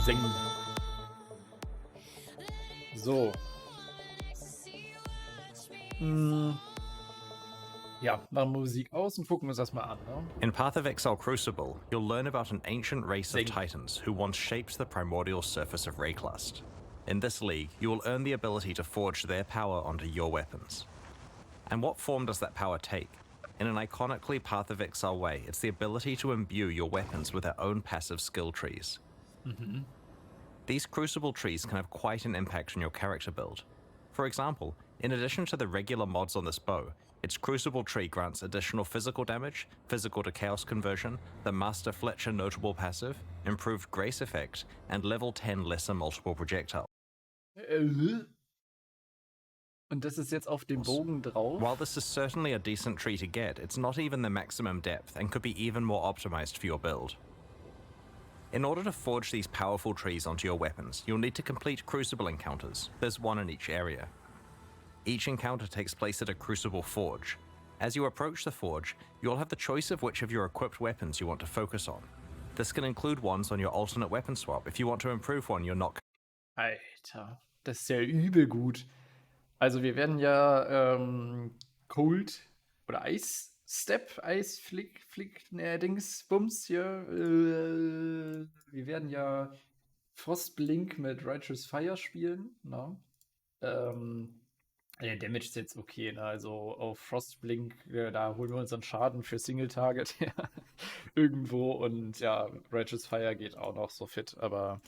Singen. So. Ja, machen wir Musik aus und gucken uns das mal an. Ne? In Path of Exile Crucible, you'll learn about an ancient race of Sing. titans who once shaped the primordial surface of Rayclust. In this league, you will earn the ability to forge their power onto your weapons. And what form does that power take? In an iconically Path of Exile way, it's the ability to imbue your weapons with their own passive skill trees. These Crucible trees can have quite an impact on your character build. For example, in addition to the regular mods on this bow, its Crucible tree grants additional physical damage, physical to chaos conversion, the Master Fletcher notable passive, improved grace effect, and level 10 lesser multiple projectile. Und das ist jetzt auf dem Bogen drauf. While this is certainly a decent tree to get, it's not even the maximum depth and could be even more optimized for your build. In order to forge these powerful trees onto your weapons, you'll need to complete Crucible encounters. There's one in each area. Each encounter takes place at a Crucible forge. As you approach the forge, you'll have the choice of which of your equipped weapons you want to focus on. This can include ones on your alternate weapon swap if you want to improve one you're not. Alter, das ist ja übel gut. Also wir werden ja Cold oder Ice Step, Ice Flick, Dings, Bums hier. Wir werden ja Frostblink mit Righteous Fire spielen. Ne? Der Damage ist jetzt okay, ne? Also auf Frostblink, da holen wir unseren Schaden für Single-Target irgendwo und ja, Righteous Fire geht auch noch so fit, aber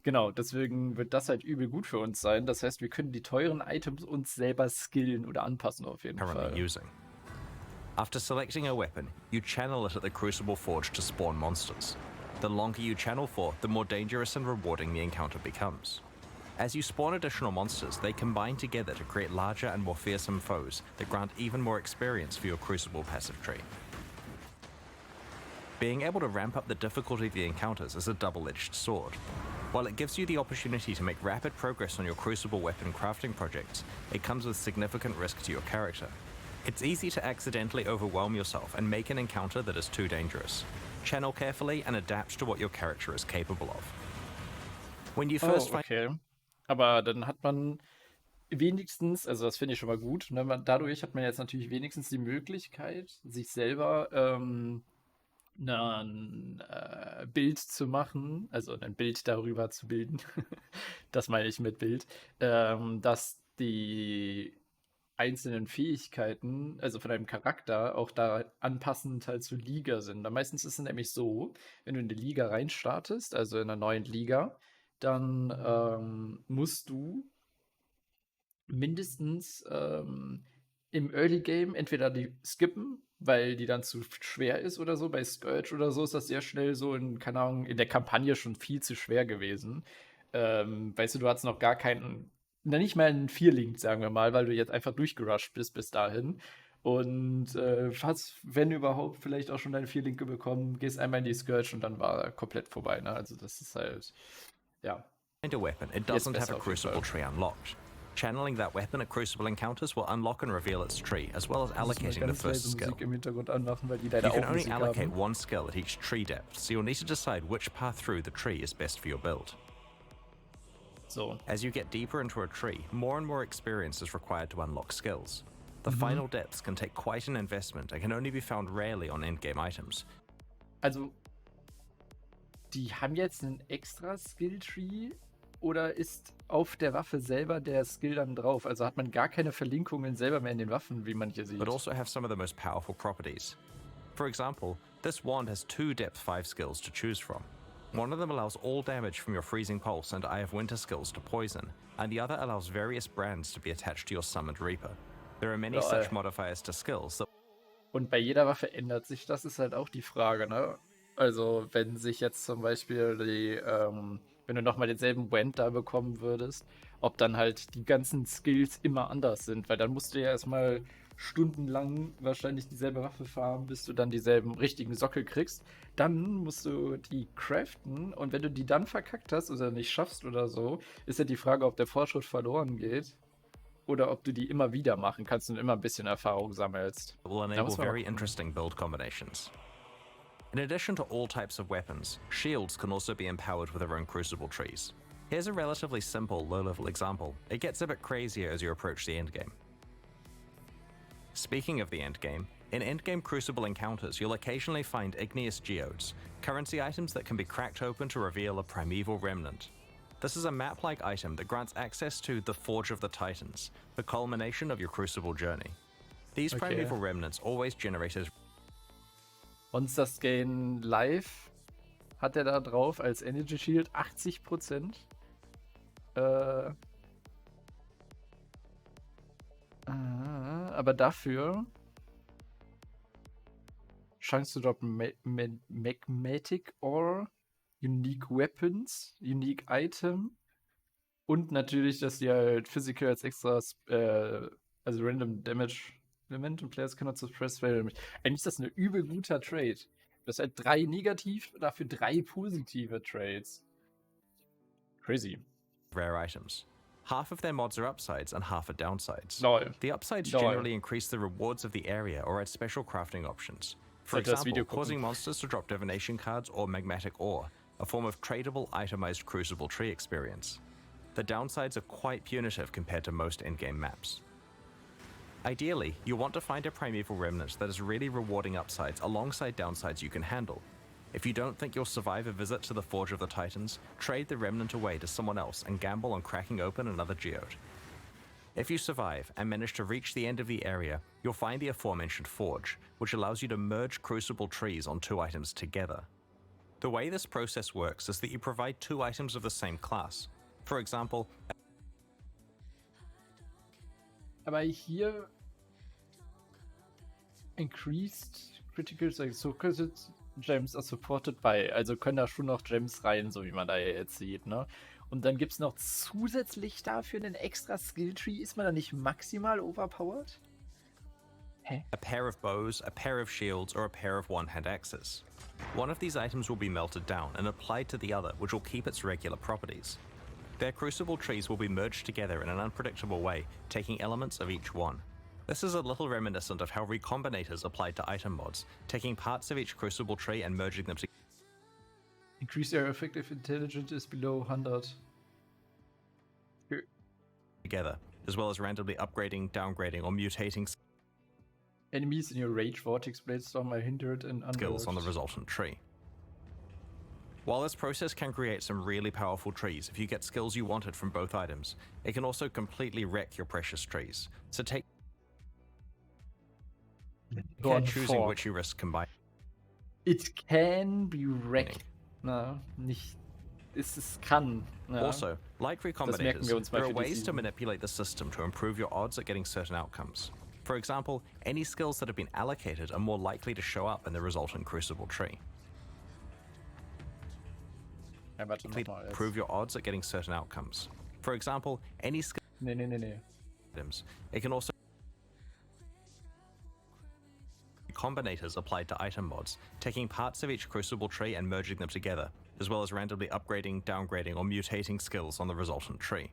genau, deswegen wird das halt übel gut für uns sein. Das heißt, wir können die teuren Items uns selber skillen oder anpassen auf jeden Currently Fall. using. After selecting a weapon, you channel it at the Crucible Forge to spawn monsters. The longer you channel for, the more dangerous and rewarding the encounter becomes. As you spawn additional monsters, they combine together to create larger and more fearsome foes that grant even more experience for your Crucible passive tree. Being able to ramp up the difficulty of the encounters is a double-edged sword. While it gives you the opportunity to make rapid progress on your Crucible weapon crafting projects, it comes with significant risk to your character. It's easy to accidentally overwhelm yourself and make an encounter that is too dangerous. Channel carefully and adapt to what your character is capable of. When you first find okay. Aber dann hat man wenigstens, also das finde ich schon mal gut, ne? Dadurch hat man jetzt natürlich wenigstens die Möglichkeit, sich selber ein Bild zu machen, also ein Bild darüber zu bilden, das meine ich mit Bild, dass die einzelnen Fähigkeiten, also von deinem Charakter, auch da anpassend halt zur Liga sind. Meistens ist es nämlich so, wenn du in die Liga reinstartest, also in einer neuen Liga, dann musst du mindestens im Early Game entweder die skippen, weil die dann zu schwer ist oder so. Bei Scourge oder so ist das sehr schnell so keine Ahnung, in der Kampagne schon viel zu schwer gewesen. Weißt du hast noch gar keinen, nicht mal einen Vierlink, sagen wir mal, weil du jetzt einfach durchgerusht bist bis dahin. Und hast, wenn überhaupt, vielleicht auch schon deine Vierlinke bekommen, gehst einmal in die Scourge und dann war komplett vorbei. Ne? Also das ist halt, ja. a weapon, it doesn't have a Crucible tree unlocked. Channeling that weapon at Crucible encounters will unlock and reveal its tree, as well as allocating the first skill. Musik im Hintergrund anmachen, weil die You leider can auch only Musik allocate haben. one skill at each tree depth, so you'll need to decide which path through the tree is best for your build. So. As you get deeper into a tree, more and more experience is required to unlock skills. The final depths can take quite an investment and can only be found rarely on endgame items. Also, die haben jetzt einen extra Skill-Tree oder ist auf der Waffe selber der Skill dann drauf? Also hat man gar keine Verlinkungen selber mehr in den Waffen, wie man hier sieht. But also have some of the most powerful properties. For example, this wand has 2 depth 5 skills to choose from. One of them allows all damage from your Freezing Pulse and Eye of Winter skills to poison, and the other allows various brands to be attached to your Summoned Reaper. There are many such modifiers to skills that. Und bei jeder Waffe ändert sich das, ist halt auch die Frage, ne? Also, wenn sich jetzt zum Beispiel wenn du nochmal denselben Wand da bekommen würdest, ob dann halt die ganzen Skills immer anders sind, weil dann musst du ja erstmal stundenlang wahrscheinlich dieselbe Waffe farmen, bis du dann dieselben richtigen Sockel kriegst. Dann musst du die craften und wenn du die dann verkackt hast oder nicht schaffst oder so, ist ja die Frage, ob der Fortschritt verloren geht oder ob du die immer wieder machen kannst und immer ein bisschen Erfahrung sammelst. Will enable very interesting build combinations. In addition to all types of weapons, shields can also be empowered with their own Crucible trees. Here's a relatively simple low-level example. It gets a bit crazier as you approach the endgame. Speaking of the endgame, in endgame Crucible encounters you'll occasionally find igneous geodes, currency items that can be cracked open to reveal a primeval remnant. This is a map-like item that grants access to the Forge of the Titans, the culmination of your Crucible journey. These primeval remnants always generated Monsters Gain Life hat er da drauf als Energy Shield 80%. Aber dafür Chance to drop Magmatic Ore, Unique Weapons, Unique Item und natürlich, dass die halt Physical als extra, also Random Damage Element und Players cannot suppress fail. Eigentlich ist das ein übel guter Trade. Das hat 3 negativ, dafür 3 positive Trades. Crazy. Rare items. Half of their mods are upsides and half are downsides. Lol. The upsides Lol. generally increase the rewards of the area or add special crafting options. For example, causing monsters to drop divination cards or magmatic ore, a form of tradable itemized Crucible tree experience. The downsides are quite punitive compared to most endgame maps. Ideally, you want to find a primeval remnant that is really rewarding upsides alongside downsides you can handle. If you don't think you'll survive a visit to the Forge of the Titans, trade the remnant away to someone else and gamble on cracking open another geode. If you survive and manage to reach the end of the area, you'll find the aforementioned Forge, which allows you to merge Crucible trees on 2 items together. The way this process works is that you provide 2 items of the same class. For example, Aber hier increased criticals, like so Gems are supported by, also können da schon noch Gems rein, so wie man da jetzt sieht, ne? Und dann gibt's noch zusätzlich dafür einen extra Skilltree. Ist man da nicht maximal overpowered? Hä? A pair of bows, a pair of shields, or a pair of one-hand axes. One of these items will be melted down and applied to the other, which will keep its regular properties. Their Crucible trees will be merged together in an unpredictable way, taking elements of each one. This is a little reminiscent of how recombinators applied to item mods, taking parts of each Crucible tree and merging them together. Increase their effective intelligence is below 100. Together, as well as randomly upgrading, downgrading, or mutating Enemies in your Rage Vortex Bladestorm are hindered and skills on the unnerved. resultant tree. While this process can create some really powerful trees if you get skills you wanted from both items, it can also completely wreck your precious trees. So take care choosing which you risk combining. It can be wrecked. Na, nicht. Es kann. Ja. Also, like merken wir recombinators, uns mal there are für die ways to Season. manipulate the system to improve your odds at getting certain outcomes. For example, any skills that have been allocated are more likely to show up in the resultant Crucible tree. Ja, warte nochmal. Improve your odds at getting certain outcomes. For example, any skills Nee. items. It can also combinators applied to item mods, taking parts of each Crucible tree and merging them together, as well as randomly upgrading, downgrading, or mutating skills on the resultant tree.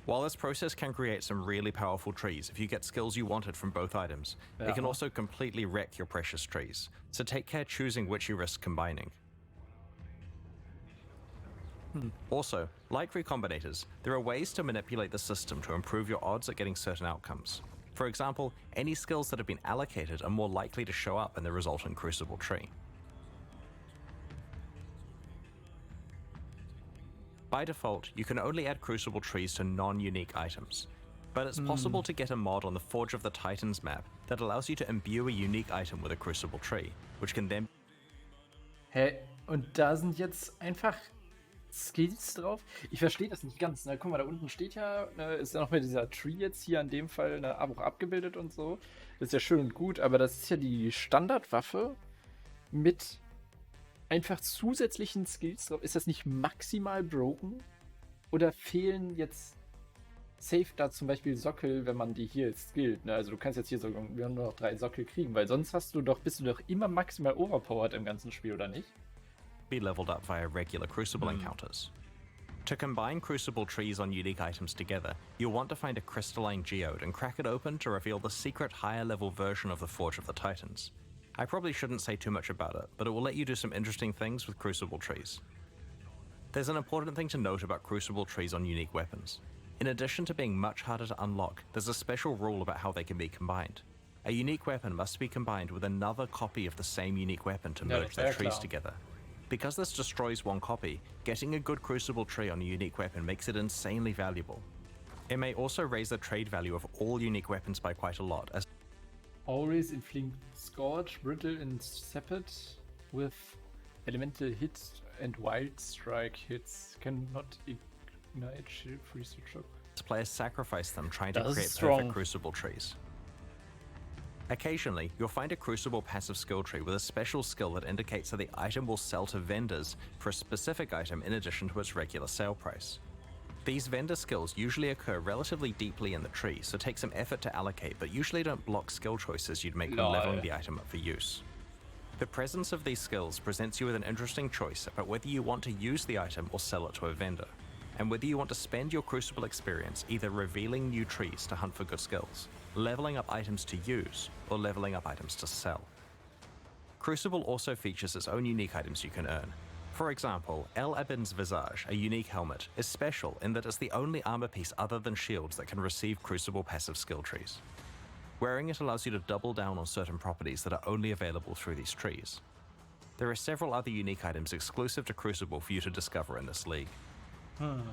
While this process can create some really powerful trees if you get skills you wanted from both items, it can also completely wreck your precious trees, so take care choosing which you risk combining. Also, like recombinators, there are ways to manipulate the system to improve your odds at getting certain outcomes. For example, any skills that have been allocated are more likely to show up in the resultant Crucible tree. By default, you can only add Crucible trees to non-unique items, but it's possible to get a mod on the Forge of the Titans map that allows you to imbue a unique item with a Crucible tree, which can then... Hä? Und da sind jetzt einfach Skills drauf? Ich verstehe das nicht ganz. Ne? Guck mal, da unten steht ja, ist ja noch mal dieser Tree jetzt hier an dem Fall auch abgebildet und so. Das ist ja schön und gut, aber das ist ja die Standardwaffe mit einfach zusätzlichen Skills drauf. Ist das nicht maximal broken? Oder fehlen jetzt safe da zum Beispiel Sockel, wenn man die hier jetzt skillt? Ne? Also du kannst jetzt hier sogar nur noch 3 Sockel kriegen, weil sonst bist du doch immer maximal overpowered im ganzen Spiel, oder nicht? be leveled up via regular Crucible encounters. To combine Crucible trees on unique items together, you'll want to find a crystalline geode and crack it open to reveal the secret higher level version of the Forge of the Titans. I probably shouldn't say too much about it, but it will let you do some interesting things with Crucible trees. There's an important thing to note about Crucible trees on unique weapons. In addition to being much harder to unlock, there's a special rule about how they can be combined. A unique weapon must be combined with another copy of the same unique weapon to merge their trees together. Because this destroys one copy, getting a good Crucible tree on a unique weapon makes it insanely valuable. It may also raise the trade value of all unique weapons by quite a lot, as Always inflict Scorch, Brittle, and Sepet with elemental hits and wild strike hits. Cannot ignite shield, freeze or shock. players sacrifice them trying to Das ist create strong. perfect Crucible trees. Occasionally, you'll find a Crucible passive skill tree with a special skill that indicates that the item will sell to vendors for a specific item in addition to its regular sale price. These vendor skills usually occur relatively deeply in the tree, so take some effort to allocate, but usually don't block skill choices you'd make when leveling the item up for use. The presence of these skills presents you with an interesting choice about whether you want to use the item or sell it to a vendor, and whether you want to spend your Crucible experience either revealing new trees to hunt for good skills, leveling up items to use, or leveling up items to sell. Crucible also features its own unique items you can earn. For example, El Abin's Visage, a unique helmet, is special in that it's the only armor piece other than shields that can receive Crucible passive skill trees. Wearing it allows you to double down on certain properties that are only available through these trees. There are several other unique items exclusive to Crucible for you to discover in this league.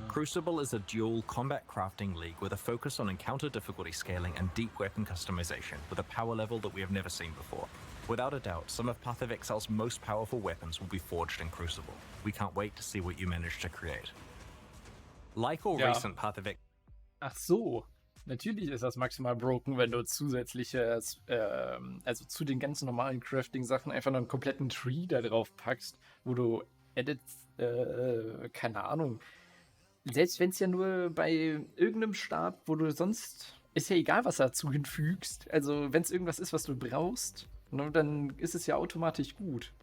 Crucible is a dual combat crafting league with a focus on encounter difficulty scaling and deep weapon customization with a power level that we have never seen before. Without a doubt, some of Path of Exile's most powerful weapons will be forged in Crucible. We can't wait to see what you manage to create. Like all recent Path of Exile. Ach so. Natürlich ist das maximal broken, wenn du zusätzliches, also zu den ganz normalen Crafting-Sachen einfach noch einen kompletten Tree da drauf packst, wo du edits, keine Ahnung. Selbst wenn es ja nur bei irgendeinem Stab, wo du sonst, ist ja egal, was dazu hinfügst. Also wenn es irgendwas ist, was du brauchst, ne, dann ist es ja automatisch gut.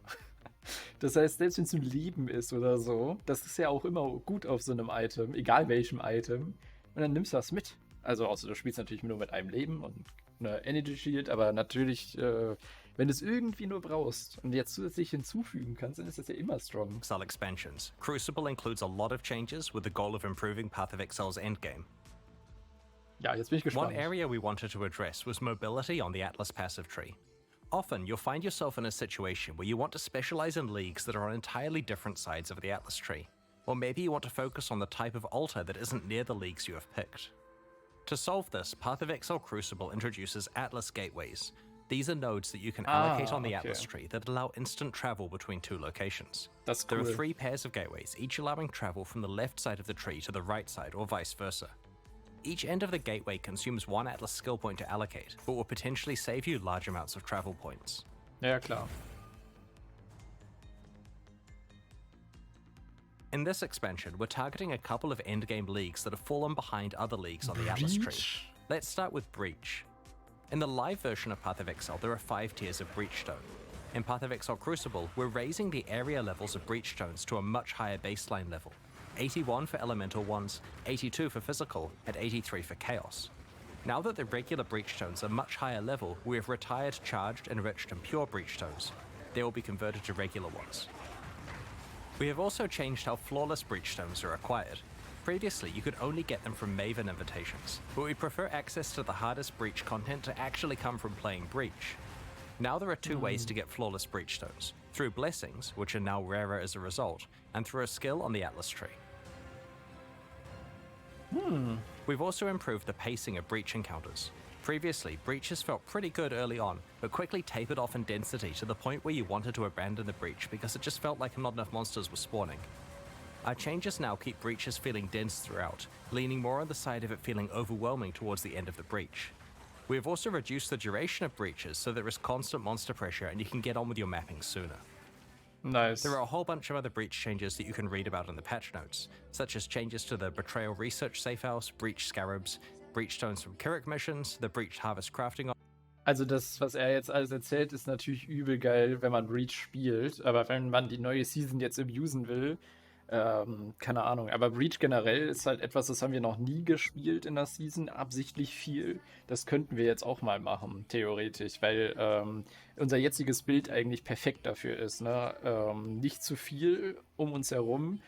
Das heißt, selbst wenn es ein Leben ist oder so, das ist ja auch immer gut auf so einem Item, egal welchem Item. Und dann nimmst du das mit. Also außer du spielst natürlich nur mit einem Leben und einer Energy Shield, aber natürlich, wenn du es irgendwie nur brauchst und jetzt zusätzlich hinzufügen kannst, dann ist das ja immer strong. Exile expansions. Crucible includes a lot of changes with the goal of improving Path of Exile's endgame. Ja, jetzt bin ich gespannt. One area we wanted to address was mobility on the Atlas passive tree. Often, you'll find yourself in a situation where you want to specialize in leagues that are on entirely different sides of the Atlas tree. Or maybe you want to focus on the type of altar that isn't near the leagues you have picked. To solve this, Path of Exile Crucible introduces Atlas gateways. These are nodes that you can allocate on the Atlas tree that allow instant travel between two locations. That's cool. There are 3 pairs of gateways, each allowing travel from the left side of the tree to the right side or vice versa. Each end of the gateway consumes 1 Atlas skill point to allocate, but will potentially save you large amounts of travel points. Ja, klar. In this expansion, we're targeting a couple of endgame leagues that have fallen behind other leagues on the Atlas tree. Let's start with Breach. In the live version of Path of Exile, there are 5 tiers of Breachstone. In Path of Exile Crucible, we're raising the area levels of Breachstones to a much higher baseline level. 81 for elemental ones, 82 for physical, and 83 for chaos. Now that the regular Breachstones are much higher level, we have retired charged, enriched, and pure Breachstones. They will be converted to regular ones. We have also changed how flawless Breachstones are acquired. Previously, you could only get them from Maven invitations, but we prefer access to the hardest Breach content to actually come from playing Breach. Now there are 2 ways to get flawless Breachstones, through blessings, which are now rarer as a result, and through a skill on the Atlas tree. We've also improved the pacing of Breach encounters. Previously, Breaches felt pretty good early on, but quickly tapered off in density to the point where you wanted to abandon the Breach because it just felt like not enough monsters were spawning. Our changes now keep Breaches feeling dense throughout, leaning more on the side of it feeling overwhelming towards the end of the Breach. We have also reduced the duration of Breaches so there is constant monster pressure and you can get on with your mapping sooner. Nice. There are a whole bunch of other Breach changes that you can read about in the patch notes, such as changes to the Betrayal Research Safe House, Breach Scarabs, Breachstones from Kirik Missions, the Breach Harvest Crafting. Also das, was er jetzt alles erzählt, ist natürlich übel geil, wenn man Breach spielt. Aber wenn man die neue Season jetzt abusen will, Keine Ahnung. Aber Breach generell ist halt etwas, das haben wir noch nie gespielt in der Season, absichtlich viel. Das könnten wir jetzt auch mal machen, theoretisch, weil unser jetziges Bild eigentlich perfekt dafür ist. Ne? Nicht zu viel um uns herum,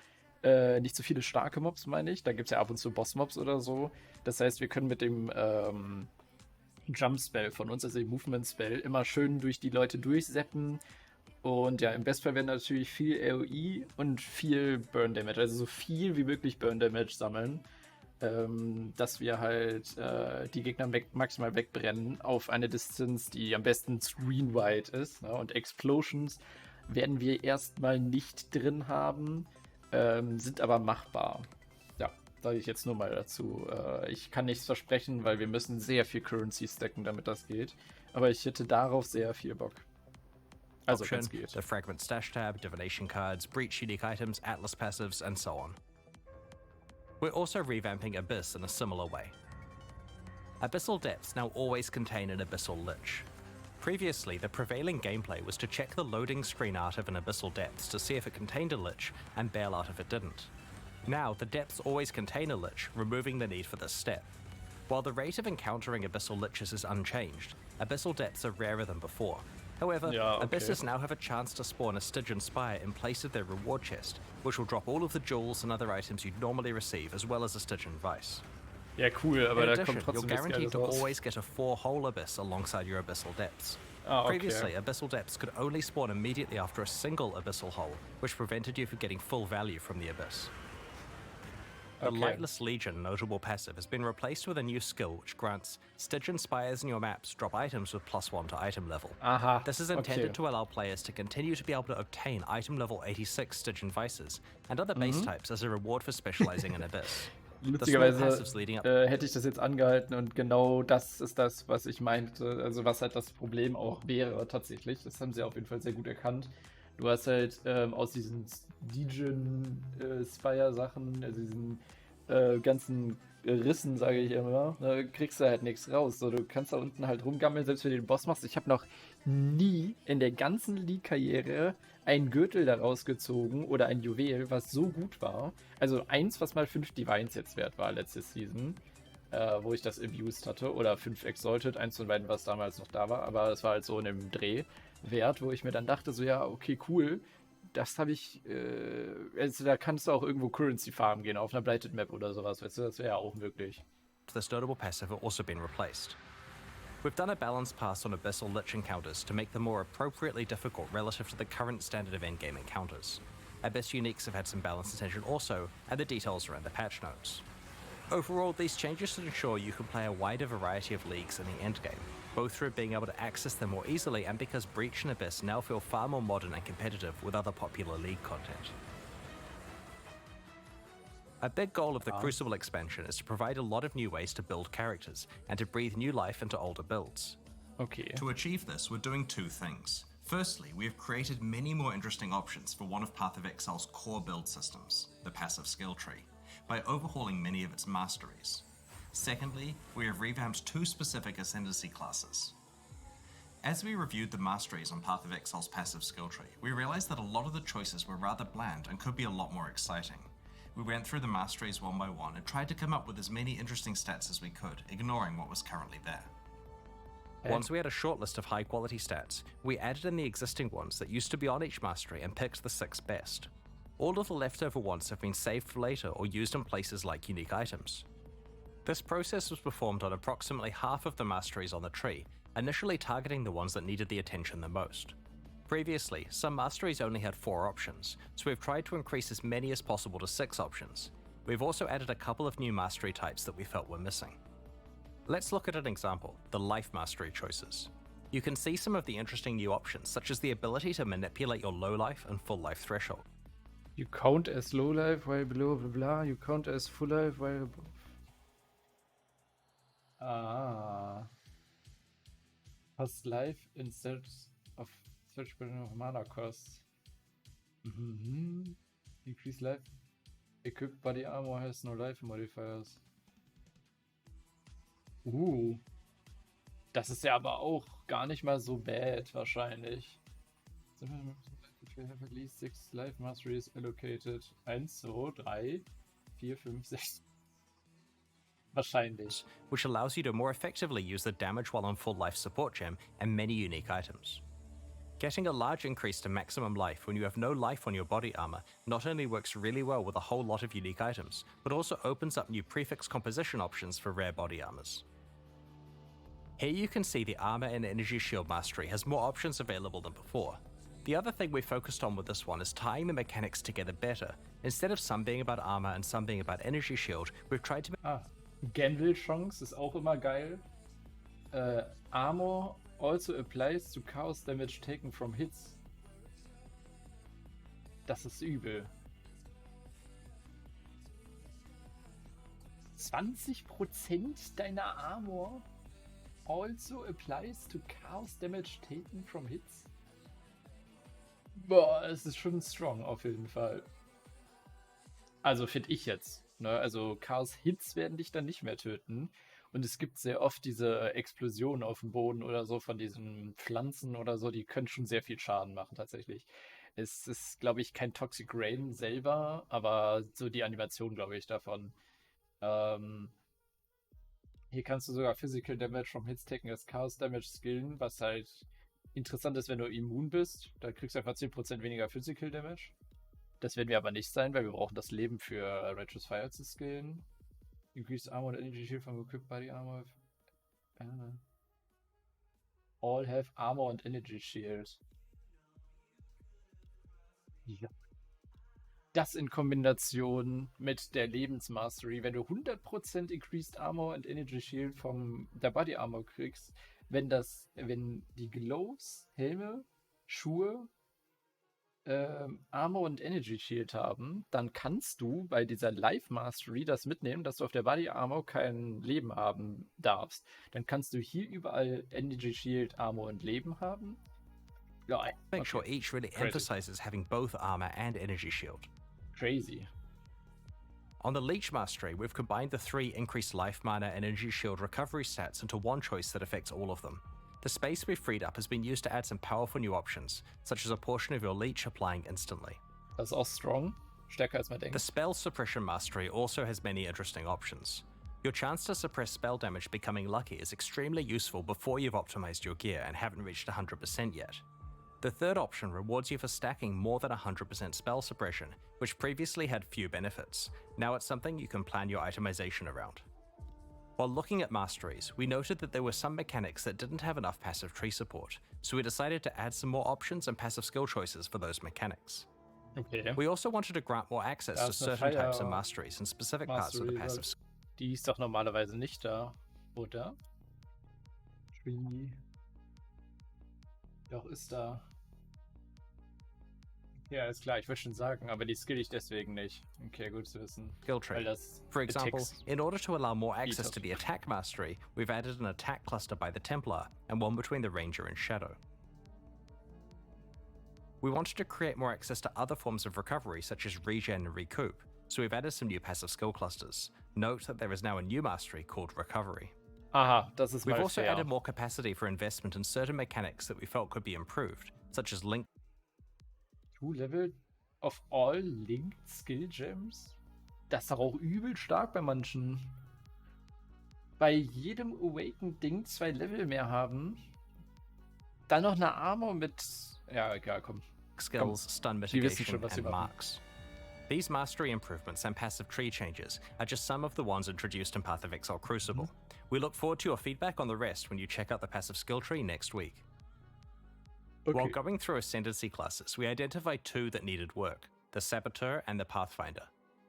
nicht zu viele starke Mobs, meine ich. Da gibt es ja ab und zu Boss-Mobs oder so. Das heißt, wir können mit dem Jump-Spell von uns, also dem Movement-Spell, immer schön durch die Leute durchseppen. Und ja, im Bestfall werden natürlich viel AOE und viel Burn Damage, also so viel wie möglich Burn Damage sammeln, dass wir halt die Gegner maximal wegbrennen auf eine Distanz, die am besten screen-wide ist. Ne? Und Explosions werden wir erstmal nicht drin haben, sind aber machbar. Ja, sage ich jetzt nur mal dazu. Ich kann nichts versprechen, weil wir müssen sehr viel Currency stacken, damit das geht. Aber ich hätte darauf sehr viel Bock. Also, Option, wenn's geht. the Fragment Stash tab, Divination cards, Breach unique items, Atlas passives, and so on. We're also revamping Abyss in a similar way. Abyssal Depths now always contain an Abyssal Lich. Previously, the prevailing gameplay was to check the loading screen art of an Abyssal Depths to see if it contained a Lich, and bail out if it didn't. Now, the depths always contain a Lich, removing the need for this step. While the rate of encountering Abyssal Liches is unchanged, Abyssal Depths are rarer than before. However, Abysses now have a chance to spawn a Stygian Spire in place of their reward chest, which will drop all of the jewels and other items you'd normally receive, as well as a Stygian Vice. Ja, cool, aber In da addition, kommt you're trotzdem nichts guaranteed Geiles to raus. always get a 4-hole Abyss alongside your Abyssal Depths. Okay. Previously, Abyssal Depths could only spawn immediately after a single Abyssal hole, which prevented you from getting full value from the Abyss. The Lightless Legion notable passive has been replaced with a new skill which grants Stygian Spires in your maps drop items with +1 to item level. Aha, This is intended to allow players to continue to be able to obtain item level 86 Stygian Vices and other base types as a reward for specializing in Abyss. Lustigerweise hätte ich das jetzt angehalten und genau das ist das, was ich meinte, also was halt das Problem auch wäre tatsächlich. Das haben sie auf jeden Fall sehr gut erkannt. Du hast halt aus diesen Legion Spire-Sachen, also diesen ganzen Rissen, sage ich immer, kriegst du halt nichts raus. So, du kannst da unten halt rumgammeln, selbst wenn du den Boss machst. Ich habe noch nie in der ganzen League-Karriere einen Gürtel daraus gezogen oder ein Juwel, was so gut war. Also eins, was mal 5 Divines jetzt wert war letzte Season, wo ich das abused hatte. Oder 5 Exalted, eins von beiden, was damals noch da war. Aber es war halt so in dem Dreh wert, wo ich mir dann dachte, so ja, okay, cool. Das habe ich, also da kannst du auch irgendwo Currency farmen gehen, auf einer Blighted Map oder sowas, weißt du, das wäre ja auch möglich. This notable passive have also been replaced. We've done a balanced pass on Abyssal Lich encounters to make them more appropriately difficult relative to the current standard of endgame encounters. Abyss uniques have had some balance attention also, and the details are in the patch notes. Overall, these changes should ensure you can play a wider variety of leagues in the endgame, both through being able to access them more easily and because Breach and Abyss now feel far more modern and competitive with other popular league content. A big goal of the Crucible expansion is to provide a lot of new ways to build characters and to breathe new life into older builds. Okay. To achieve this, we're doing two things. Firstly, we have created many more interesting options for one of Path of Exile's core build systems, the passive skill tree, by overhauling many of its masteries. Secondly, we have revamped 2 specific Ascendancy classes. As we reviewed the masteries on Path of Exile's passive skill tree, we realized that a lot of the choices were rather bland and could be a lot more exciting. We went through the masteries one by one and tried to come up with as many interesting stats as we could, ignoring what was currently there. Once we had a short list of high quality stats, we added in the existing ones that used to be on each mastery and picked the 6 best. All of the leftover ones have been saved for later or used in places like unique items. This process was performed on approximately half of the masteries on the tree, initially targeting the ones that needed the attention the most. Previously, some masteries only had 4 options, so we've tried to increase as many as possible to 6 options. We've also added a couple of new mastery types that we felt were missing. Let's look at an example, the life mastery choices. You can see some of the interesting new options, such as the ability to manipulate your low life and full life threshold. You count as low life while below blah blah, you count as full life while above. Cost life instead of search of mana costs. Increase life. Equipped body armor has no life modifiers. Das ist ja aber auch gar nicht mal so bad wahrscheinlich. We have at least 6 life masteries allocated. 1, 2, 3, 4, 5, 6. Wahrscheinlich. Which allows you to more effectively use the damage while on full life support gem and many unique items. Getting a large increase to maximum life when you have no life on your body armor not only works really well with a whole lot of unique items, but also opens up new prefix composition options for rare body armors. Here you can see the armor and energy shield mastery has more options available than before. The other thing we focused on with this one is tying the mechanics together better. Instead of some being about armor and some being about energy shield, we've tried to Gamble-Chance ist auch immer geil. Armor also applies to chaos damage taken from hits. Das ist übel. 20% deiner Armor also applies to chaos damage taken from hits. Boah, es ist schon strong auf jeden Fall. Also finde ich jetzt. Ne? Also Chaos-Hits werden dich dann nicht mehr töten. Und es gibt sehr oft diese Explosionen auf dem Boden oder so von diesen Pflanzen oder so, die können schon sehr viel Schaden machen tatsächlich. Es ist, glaube ich, kein Toxic Rain selber, aber so die Animation, glaube ich, davon. Hier kannst du sogar Physical Damage from Hits taken as Chaos Damage skillen, was halt interessant ist, wenn du immun bist. Da kriegst du einfach 10% weniger Physical Damage. Das werden wir aber nicht sein, weil wir brauchen das Leben für Righteous Fire zu skillen. Increased Armor and Energy Shield from Equipped Body Armor. All have Armor and Energy Shield. Ja. Das in Kombination mit der Lebensmastery, wenn du 100% Increased Armor and Energy Shield von der Body Armor kriegst, wenn die Gloves, Helme, Schuhe, Armor und Energy Shield haben, dann kannst du bei dieser Life Mastery das mitnehmen, dass du auf der Body Armor kein Leben haben darfst. Dann kannst du hier überall Energy Shield, Armor und Leben haben. Ja, make sure each really emphasizes having both armor and energy shield. Crazy. On the Leech Mastery, we've combined the 3 increased life mana and energy shield recovery stats into one choice that affects all of them. The space we've freed up has been used to add some powerful new options, such as a portion of your leech applying instantly. Das ist auch strong. Stärker als man denkt. The Spell Suppression Mastery also has many interesting options. Your chance to suppress spell damage becoming lucky is extremely useful before you've optimized your gear and haven't reached 100% yet. The third option rewards you for stacking more than 100% spell suppression, which previously had few benefits. Now it's something you can plan your itemization around. While looking at masteries, we noted that there were some mechanics that didn't have enough passive tree support, so we decided to add some more options and passive skill choices for those mechanics. Okay. We also wanted to grant more access to certain types of masteries in specific parts of the passive skill. Die ist doch normalerweise nicht da, oder? Tree. Doch, ist da. Ja, ist klar, ich würde schon sagen, aber die skill ich deswegen nicht. Okay, gut zu wissen. Skill tree. For example, in order to allow more access to the attack mastery, we've added an attack cluster by the Templar and one between the Ranger and Shadow. We wanted to create more access to other forms of recovery such as regen and recoup, so we've added some new passive skill clusters. Note that there is now a new mastery called Recovery. Aha, das ist mal We've also fair. added more capacity for investment in certain mechanics that we felt could be improved, such as link 2 Level of all linked Skill Gems? Das ist doch auch übel stark bei manchen. Bei jedem Awakened-Ding 2 Level mehr haben. Dann noch eine Armor mit... Ja, egal, komm. skills, stun Die wissen schon, mitigation, was sie and machen. marks. These mastery improvements and passive tree changes are just some of the ones introduced in Path of Exile Crucible. We look forward to your feedback on the rest when you check out the passive skill tree next week. Okay. While going through Ascendancy classes, we identified 2 that needed work, the Saboteur and the Pathfinder.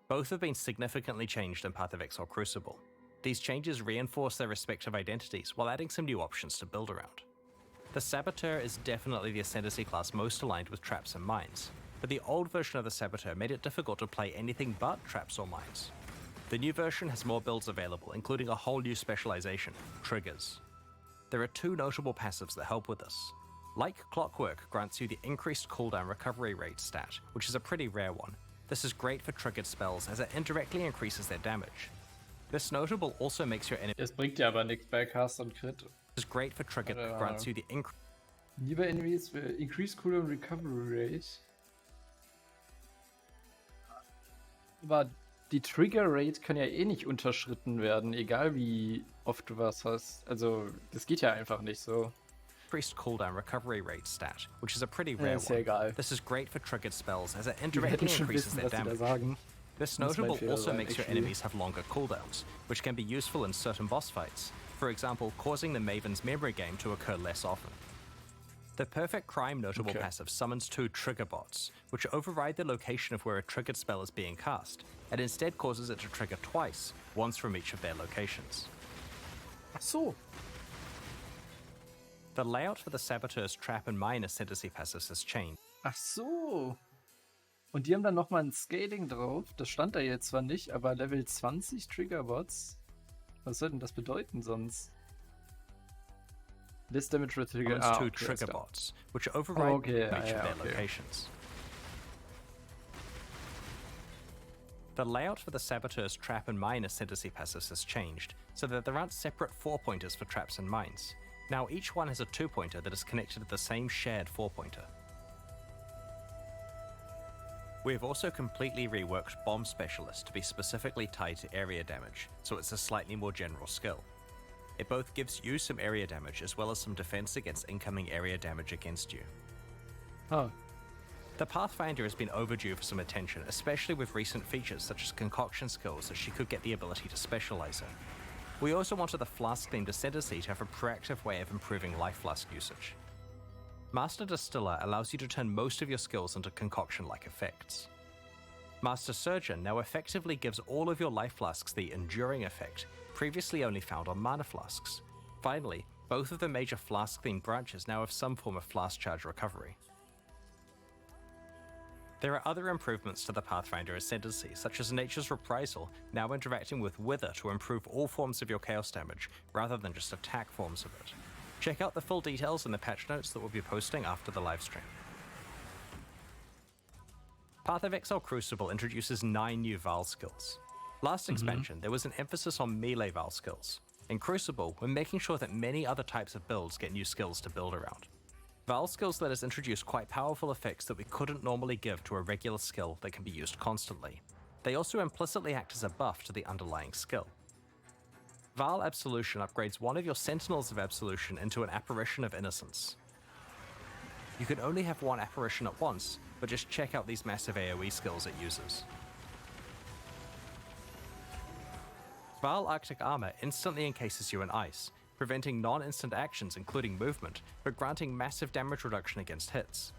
Both have been significantly changed in Path of Exile Crucible. These changes reinforce their respective identities while adding some new options to build around. The Saboteur is definitely the Ascendancy class most aligned with traps and mines, but the old version of the Saboteur made it difficult to play anything but traps or mines. The new version has more builds available, including a whole new specialization, Triggers. There are 2 notable passives that help with this. Like Clockwork grants you the increased cooldown recovery rate stat, which is a pretty rare one. This is great for triggered spells as it indirectly increases their damage. This notable also makes your enemy Das bringt dir aber nichts bei Cast und Crit. is great for triggered grants you the Lieber Enemies will increase cooldown recovery rate. Aber die Trigger Rate kann ja eh nicht unterschritten werden, egal wie oft du was hast. Also, das geht ja einfach nicht so. Increased cooldown recovery rate stat, which is a pretty Ja, rare ist ja one. egal. This is great for triggered spells as it Die werden indirectly schon increases wissen, their was sie da damage. sagen. This Muss mein notable Fehler also sein, makes your actually. enemies have longer cooldowns, which can be useful in certain boss fights, for example, causing the Maven's memory game to occur less often. The Perfect Crime notable passive summons 2 trigger bots, which override the location of where a triggered spell is being cast, and instead causes it to trigger twice, once from each of their locations. Ach so. The layout for the Saboteur's Trap and Mine Ascendancy passives has changed. Ach so. Und die haben dann nochmal ein Scaling drauf. Das stand da jetzt zwar nicht, aber Level 20 Triggerbots. Was soll denn das bedeuten sonst? This damage with trigger. Summons 2 okay, trigger bots, which override each of their locations. The layout for the Saboteur's Trap and Mine Ascendancy passives has changed, so that there aren't separate 4-pointers for traps and mines. Now each one has a 2-pointer that is connected to the same shared 4-pointer. We have also completely reworked Bomb Specialist to be specifically tied to area damage, so it's a slightly more general skill. It both gives you some area damage as well as some defense against incoming area damage against you. Oh. The Pathfinder has been overdue for some attention, especially with recent features such as concoction skills that she could get the ability to specialize in. We also wanted the Flask-themed Ascendancy to have a proactive way of improving Life Flask usage. Master Distiller allows you to turn most of your skills into concoction-like effects. Master Surgeon now effectively gives all of your Life Flasks the Enduring effect, previously only found on Mana Flasks. Finally, both of the major Flask-themed branches now have some form of Flask Charge recovery. There are other improvements to the Pathfinder Ascendancy, such as Nature's Reprisal, now interacting with Wither to improve all forms of your Chaos damage, rather than just attack forms of it. Check out the full details in the patch notes that we'll be posting after the livestream. Path of Exile Crucible introduces 9 new VAAL skills. Last expansion, there was an emphasis on melee VAAL skills. In Crucible, we're making sure that many other types of builds get new skills to build around. VAAL skills let us introduce quite powerful effects that we couldn't normally give to a regular skill that can be used constantly. They also implicitly act as a buff to the underlying skill. VAAL Absolution upgrades one of your Sentinels of Absolution into an Apparition of Innocence. You can only have one apparition at once, but just check out these massive AoE skills it uses. VAAL Arctic Armor instantly encases you in ice, preventing non-instant actions including movement, but granting massive damage reduction against hits.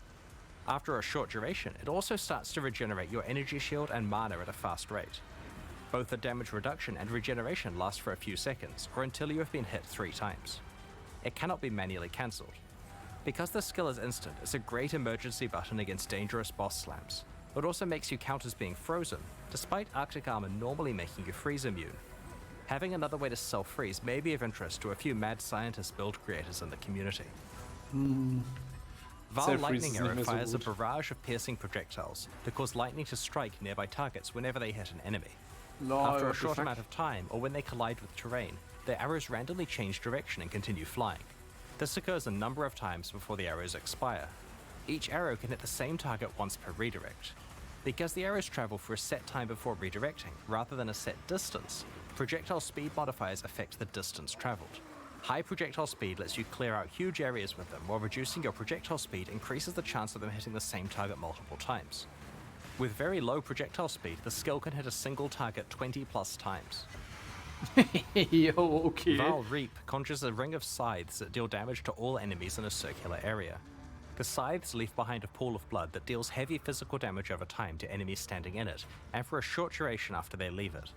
After a short duration, it also starts to regenerate your energy shield and mana at a fast rate. Both the damage reduction and regeneration last for a few seconds, or until you have been hit 3 times. It cannot be manually cancelled. Because the skill is instant, it's a great emergency button against dangerous boss slams. It also makes you count as being frozen, despite Arctic Armor normally making you freeze immune. Having another way to self-freeze may be of interest to a few mad scientist build creators in the community. VAAL Lightning Arrow fires a barrage of piercing projectiles that cause lightning to strike nearby targets whenever they hit an enemy. After a short amount of time, or when they collide with terrain, their arrows randomly change direction and continue flying. This occurs a number of times before the arrows expire. Each arrow can hit the same target once per redirect. Because the arrows travel for a set time before redirecting, rather than a set distance, projectile speed modifiers affect the distance traveled. High projectile speed lets you clear out huge areas with them, while reducing your projectile speed increases the chance of them hitting the same target multiple times. With very low projectile speed, the skill can hit a single target 20 plus times. Yo, okay. VAAL Reap conjures a ring of scythes that deal damage to all enemies in a circular area. The scythes leave behind a pool of blood that deals heavy physical damage over time to enemies standing in it, and for a short duration after they leave it.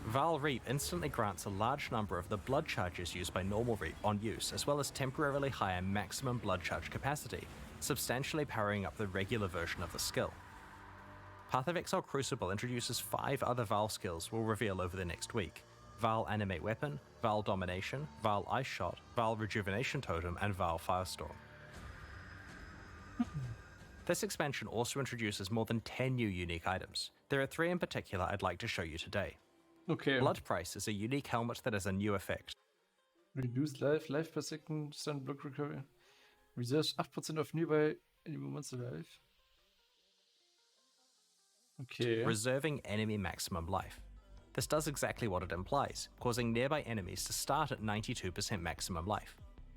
VAAL Reap instantly grants a large number of the blood charges used by normal Reap on use, as well as temporarily higher maximum blood charge capacity, substantially powering up the regular version of the skill. Path of Exile Crucible introduces 5 other VAAL skills we'll reveal over the next week. VAAL Animate Weapon, VAAL Domination, VAAL Ice Shot, VAAL Rejuvenation Totem, and VAAL Firestorm. This expansion also introduces more than 10 new unique items. There are 3 in particular I'd like to show you today. Okay. Blood Price is a unique helmet that has a new effect. Reduce life per second, stun block recovery. Reserves 8% of nearby enemy monster life. Okay. reserving enemy maximum life. This does exactly what it implies, causing nearby enemies to start at 92% maximum life.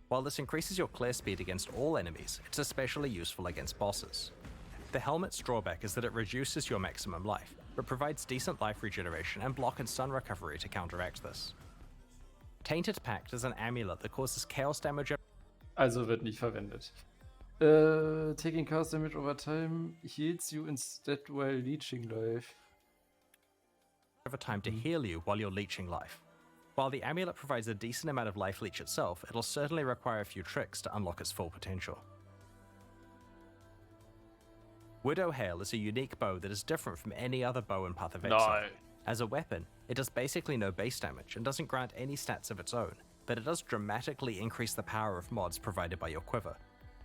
While this increases your clear speed against all enemies, it's especially useful against bosses. The helmet's drawback is that it reduces your maximum life, but provides decent life regeneration and block and stun recovery to counteract this. Tainted Pact is an amulet that causes chaos damage. Also wird nicht verwendet. Taking chaos damage over time heals you instead while leeching life. Over time to heal you while you're leeching life. While the amulet provides a decent amount of life leech itself, it'll certainly require a few tricks to unlock its full potential. Widow Hail is a unique bow that is different from any other bow in Path of Exile. No. As a weapon, it does basically no base damage and doesn't grant any stats of its own, but it does dramatically increase the power of mods provided by your quiver.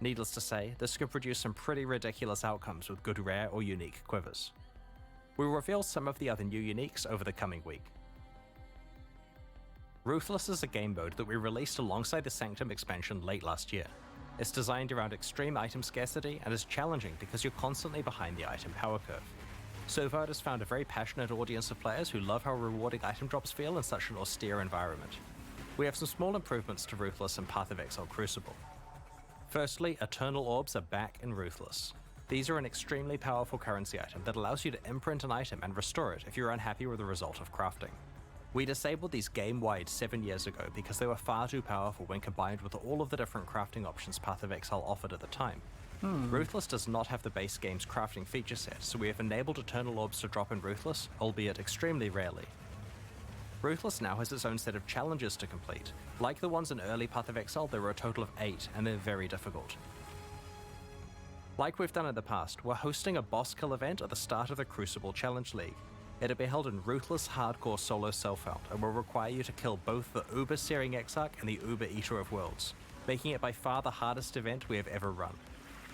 Needless to say, this could produce some pretty ridiculous outcomes with good rare or unique quivers. We'll reveal some of the other new uniques over the coming week. Ruthless is a game mode that we released alongside the Sanctum expansion late last year. It's designed around extreme item scarcity and is challenging because you're constantly behind the item power curve. So far it has found a very passionate audience of players who love how rewarding item drops feel in such an austere environment. We have some small improvements to Ruthless and Path of Exile Crucible. Firstly, Eternal Orbs are back in Ruthless. These are an extremely powerful currency item that allows you to imprint an item and restore it if you're unhappy with the result of crafting. We disabled these game-wide 7 years ago because they were far too powerful when combined with all of the different crafting options Path of Exile offered at the time. Ruthless does not have the base game's crafting feature set, so we have enabled Eternal Orbs to drop in Ruthless, albeit extremely rarely. Ruthless now has its own set of challenges to complete. Like the ones in early Path of Exile, there were a total of 8, and they're very difficult. Like we've done in the past, we're hosting a boss kill event at the start of the Crucible Challenge League. It'll be held in Ruthless Hardcore Solo Self-Found, and will require you to kill both the Uber Searing Exarch and the Uber Eater of Worlds, making it by far the hardest event we have ever run.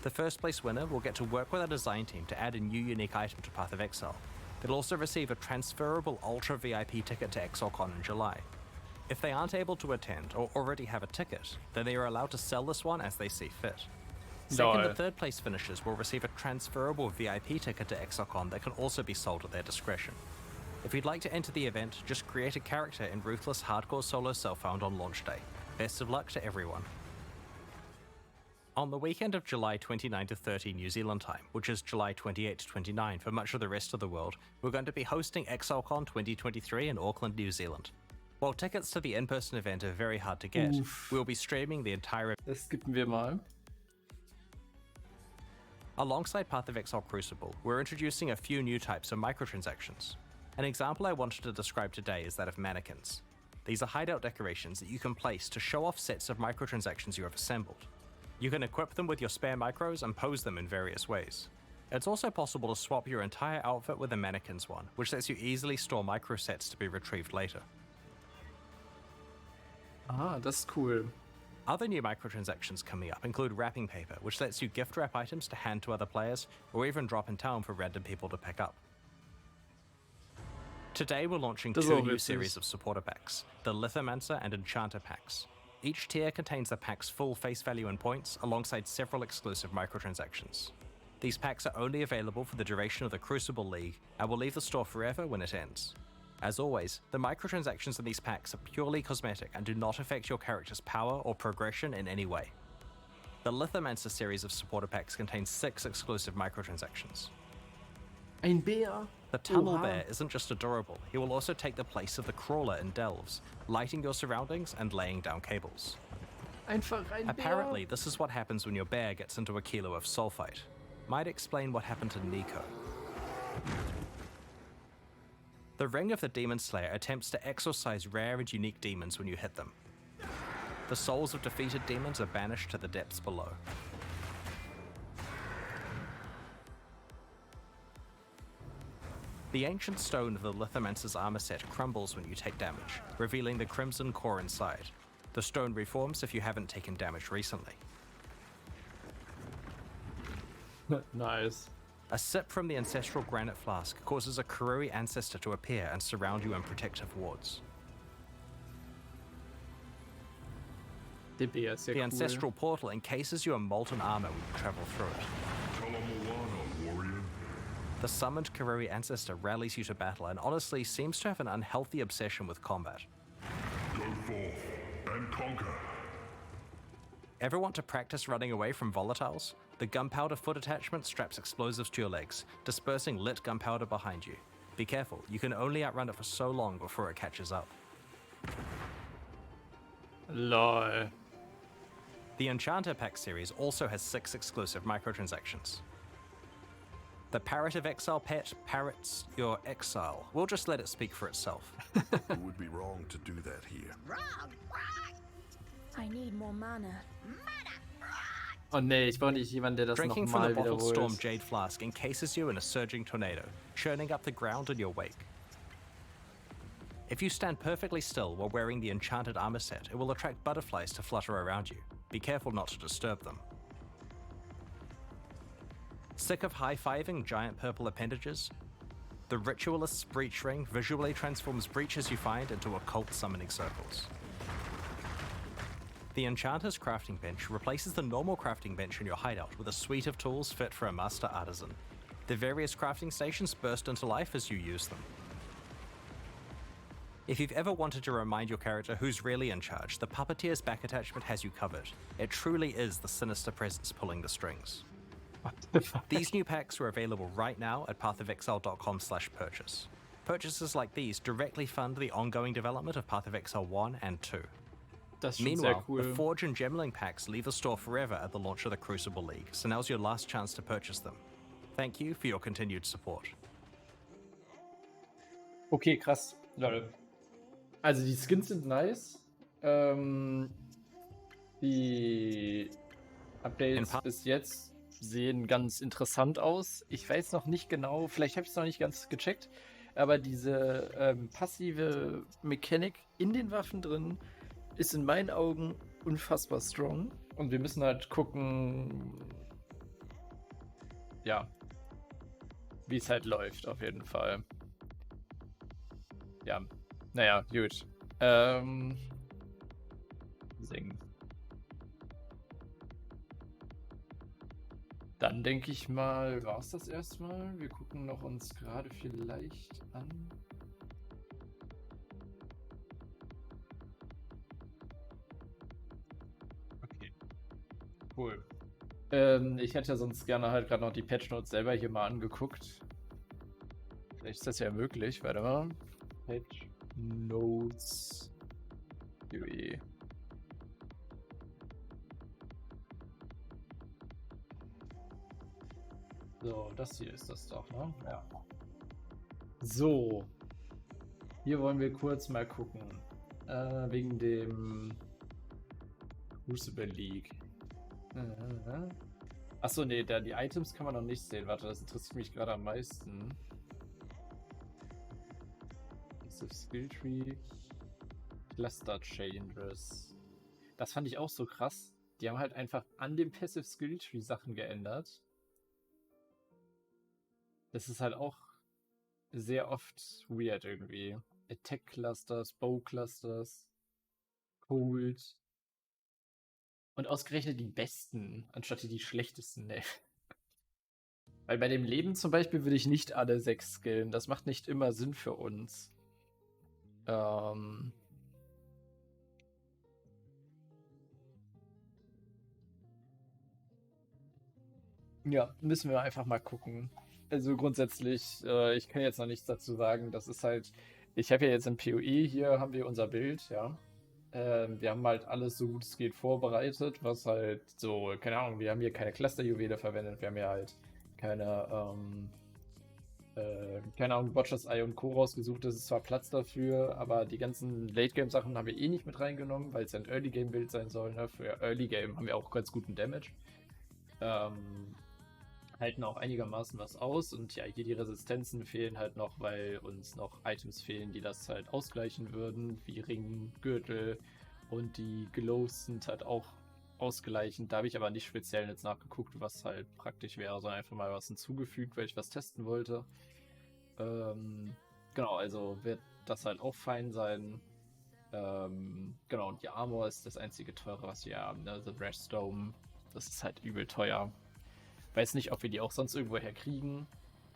The first place winner will get to work with our design team to add a new unique item to Path of Exile. They'll also receive a transferable Ultra VIP ticket to ExileCon in July. If they aren't able to attend or already have a ticket, then they are allowed to sell this one as they see fit. Second and third place finishers will receive a transferable VIP ticket to ExileCon that can also be sold at their discretion. If you'd like to enter the event, just create a character in Ruthless Hardcore Solo Self-Found on launch day. Best of luck to everyone. On the weekend of July 29 to 30 New Zealand time, which is July 28 to 29 for much of the rest of the world, we're going to be hosting ExileCon 2023 in Auckland, New Zealand. While tickets to the in-person event are very hard to get, we'll be streaming the entire event. Das skippen wir mal. Alongside Path of Exile Crucible, we're introducing a few new types of microtransactions. An example I wanted to describe today is that of mannequins. These are hideout decorations that you can place to show off sets of microtransactions you have assembled. You can equip them with your spare micros and pose them in various ways. It's also possible to swap your entire outfit with a mannequin's one, which lets you easily store micro sets to be retrieved later. Ah, das ist cool. Other new microtransactions coming up include wrapping paper, which lets you gift wrap items to hand to other players, or even drop in town for random people to pick up. Today we're launching two new series of supporter packs, the Lithomancer and Enchanter packs. Each tier contains the pack's full face value and points, alongside several exclusive microtransactions. These packs are only available for the duration of the Crucible League, and will leave the store forever when it ends. As always, the microtransactions in these packs are purely cosmetic and do not affect your character's power or progression in any way. The Lithomancer series of supporter packs contains 6 exclusive microtransactions. Ein Bär. The Tunnel Bear isn't just adorable, he will also take the place of the Crawler in Delves, lighting your surroundings and laying down cables. Einfach ein Bär. Apparently, this is what happens when your bear gets into a kilo of sulfite. Might explain what happened to Nico. The Ring of the Demon Slayer attempts to exorcise rare and unique demons when you hit them. The souls of defeated demons are banished to the depths below. The ancient stone of the Lithomancer's armor set crumbles when you take damage, revealing the crimson core inside. The stone reforms if you haven't taken damage recently. Nice. A sip from the ancestral granite flask causes a Karui ancestor to appear and surround you in protective wards. Der Bär ist ja The cool. ancestral portal encases you in molten armor when you travel through it. The summoned Karui ancestor rallies you to battle and honestly seems to have an unhealthy obsession with combat. Go forth and conquer. Ever want to practice running away from volatiles? The gunpowder foot attachment straps explosives to your legs, dispersing lit gunpowder behind you. Be careful, you can only outrun it for so long before it catches up. Lol. The Enchanter Pack series also has 6 exclusive microtransactions. The Parrot of Exile pet parrots your exile. We'll just let it speak for itself. It would be wrong to do that here. I need more mana. Oh nee, ich brauche nicht jemanden, der das Drinking from the nochmal bottled storm wiederholt. jade flask encases you in a surging tornado, churning up the ground in your wake. If you stand perfectly still while wearing the enchanted armor set, it will attract butterflies to flutter around you. Be careful not to disturb them. Sick of high-fiving giant purple appendages? The Ritualist's Breach Ring visually transforms breaches you find into occult summoning circles. The Enchanter's crafting bench replaces the normal crafting bench in your hideout with a suite of tools fit for a master artisan. The various crafting stations burst into life as you use them. If you've ever wanted to remind your character who's really in charge, the Puppeteer's back attachment has you covered. It truly is the sinister presence pulling the strings. What the fuck? These new packs are available right now at pathofexile.com/purchase. Purchases like these directly fund the ongoing development of Path of Exile 1 and 2. Das ist schon Meanwhile, sehr cool. the Forge and Gemling packs leave the store forever at the launch of the Crucible League, so now's your last chance to purchase them. Thank you for your continued support. Okay, krass. Lol. Also die Skins sind nice. Die Updates bis jetzt sehen ganz interessant aus. Ich weiß noch nicht genau, vielleicht habe ich es noch nicht ganz gecheckt, aber diese passive Mechanik in den Waffen drin ist in meinen Augen unfassbar strong. Und wir müssen halt gucken, ja, wie es halt läuft, auf jeden Fall. Ja, naja, gut. Singen. Dann denke ich mal, war es das erstmal. Wir gucken noch uns gerade vielleicht an. Okay. Cool. Ich hätte ja sonst gerne halt gerade noch die Patch Notes selber hier mal angeguckt. Vielleicht ist das ja möglich. Warte mal. Patch Notes. UE. So, das hier ist das doch, ne? Ja. So. Hier wollen wir kurz mal gucken. Wegen dem Crucible League. Achso, nee, die Items kann man noch nicht sehen. Warte, das interessiert mich gerade am meisten. Passive Skill Tree. Cluster Changes. Das fand ich auch so krass. Die haben halt einfach an dem Passive Skill Tree Sachen geändert. Das ist halt auch sehr oft weird irgendwie. Attack Clusters, Bow Clusters, Cold. Und ausgerechnet die besten, anstatt die schlechtesten, ne. Weil bei dem Leben zum Beispiel würde ich nicht alle 6 skillen. Das macht nicht immer Sinn für uns. Ja, müssen wir einfach mal gucken. Also grundsätzlich, ich kann jetzt noch nichts dazu sagen. Das ist halt, ich habe ja jetzt im PoE, hier haben wir unser Bild, ja. Wir haben halt alles so gut es geht vorbereitet, was halt so, keine Ahnung, wir haben hier keine Cluster-Juwele verwendet, wir haben ja halt keine Ahnung, Botchers Eye und Co. rausgesucht, das ist zwar Platz dafür, aber die ganzen Late-Game-Sachen haben wir eh nicht mit reingenommen, weil es ja ein Early-Game-Bild sein soll, ne? Für Early-Game haben wir auch ganz guten Damage. Halten auch einigermaßen was aus und ja, hier die Resistenzen fehlen halt noch, weil uns noch Items fehlen, die das halt ausgleichen würden, wie Ring, Gürtel und die Glows sind halt auch ausgleichend. Da habe ich aber nicht speziell jetzt nachgeguckt, was halt praktisch wäre, sondern einfach mal was hinzugefügt, weil ich was testen wollte. Genau, also wird das halt auch fein sein. Genau, und die Armor ist das einzige teure, was wir haben, ne? The Redstone, das ist halt übel teuer. Weiß nicht, ob wir die auch sonst irgendwo herkriegen.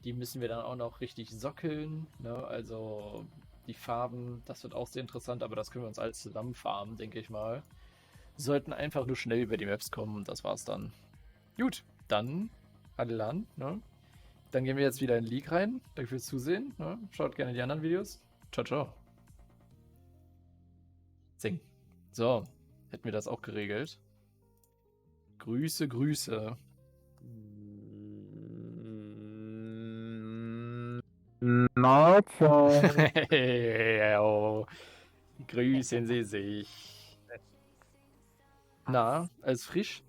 Die müssen wir dann auch noch richtig sockeln, ne? Also die Farben, das wird auch sehr interessant, aber das können wir uns alles zusammen farmen, denke ich mal. Sollten einfach nur schnell über die Maps kommen und das war's dann. Gut, dann Adelan, ne? Dann gehen wir jetzt wieder in League rein. Danke fürs Zusehen. Ne? Schaut gerne die anderen Videos. Ciao, ciao. Sing. So, hätten wir das auch geregelt. Grüße, Grüße. Oh, grüßen Sie sich. Na, alles frisch?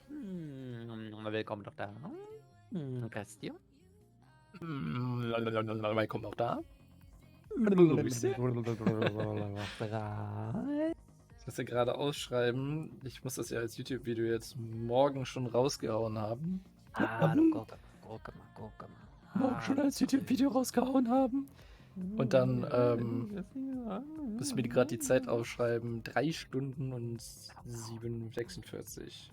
Willkommen doch da. Gastio. Willkommen auch da. Grüße. Ich muss ja gerade ausschreiben. Ich muss das ja als YouTube-Video jetzt morgen schon rausgehauen haben. Guck mal. Morgen schon als YouTube-Video rausgehauen haben. Und dann muss ich mir gerade die Zeit aufschreiben. 3 Stunden und 46.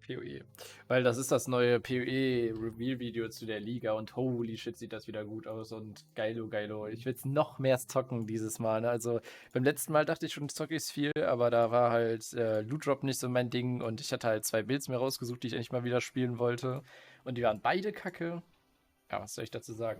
PoE. Weil das ist das neue PoE-Reveal-Video zu der Liga und holy shit, sieht das wieder gut aus und geilo. Ich will jetzt noch mehr zocken dieses Mal. Ne? Also beim letzten Mal dachte ich schon, zocke ich viel, aber da war halt Loot Drop nicht so mein Ding und ich hatte halt 2 Builds mir rausgesucht, die ich eigentlich mal wieder spielen wollte. Und die waren beide kacke. Ja, was soll ich dazu sagen?